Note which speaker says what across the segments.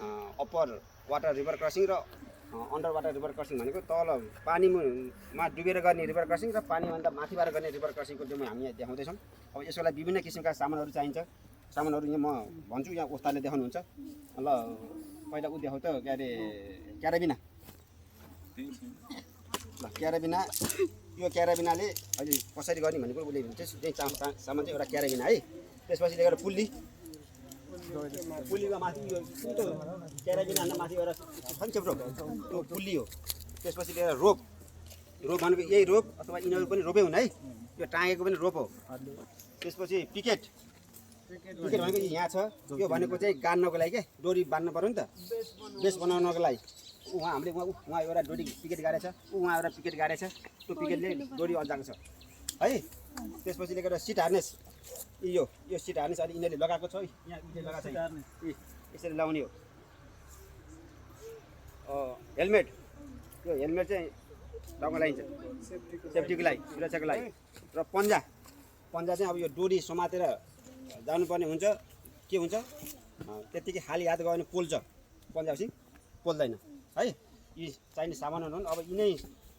Speaker 1: Upper water river crossing र under water river crossing भनेको तल पानीमा डुबेर गर्ने रिभर क्रसिङ र पानीभन्दा माथिबाट गर्ने रिभर क्रसिङको डेमो हामी यहाँ देखाउँदैछौँ। अब यसको लागि विभिन्न किसिमका सामानहरू चाहिन्छ। सामानहरू यहाँ म भन्छु, यहाँ उस्तादले देखाउनुहुन्छ। ल पहिला ऊ देखाउ त, के अरे क्याराबिना। ल क्याराबिना, यो क्याराबिनाले अहिले कसरी गर्ने भनेको उसले चाहिँ सामान चाहिँ एउटा क्याराबिना है। त्यसपछि लिएर पुल्ली, पुल्लीमा माथि यो क्याराबिना माथि एउटा छ नि चेप्रो, त्यो पुल्ली हो। त्यसपछि लिएर रोप, रोप भनेको यही रोप अथवा यिनीहरू पनि रोपै हुन् है, यो टाँगेको पनि रोप हो। त्यसपछि पिकेट, पिकेट भनेको यहाँ छ, यो भनेको चाहिँ गाड्नको लागि के डोरी बाँध्नु पऱ्यो नि त, बेस बनाउनको लागि। उहाँ हामीले उहाँ एउटा डोरी पिकेट गाडेछ, उहाँ एउटा पिकेट गाडेछ, त्यो पिकेटले डोरी अल्झाएको छ है। त्यसपछि लिएर सिट हार्नेस, यो सिट हार्नेस अहिले यिनीहरूले लगाएको छ, यहाँ लगाएको छ, यसरी लगाउने हो। हेलमेट, यो हेलमेट चाहिँ टाउको लगाइन्छ सेफ्टीको लागि, सुरक्षाको लागि। र पन्जा, पन्जा चाहिँ अब यो डोरी समातेर जानुपर्ने हुन्छ। के हुन्छ त्यत्तिकै खाली हात गयो भने पोल्छ, पन्जापछि पोल्दैन है। यी चाहिने सामानहरू हुन्। अब यिनै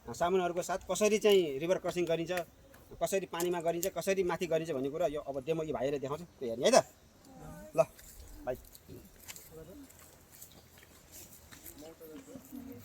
Speaker 1: सामानहरूको साथ कसरी चाहिँ रिभर क्रसिङ गरिन्छ, कसरी पानीमा गरिन्छ, कसरी माथि गरिन्छ भन्ने कुरा यो अब डेमो यी भाइहरूले देखाउँछ, त्यो हेर्ने है त। ल भाइ।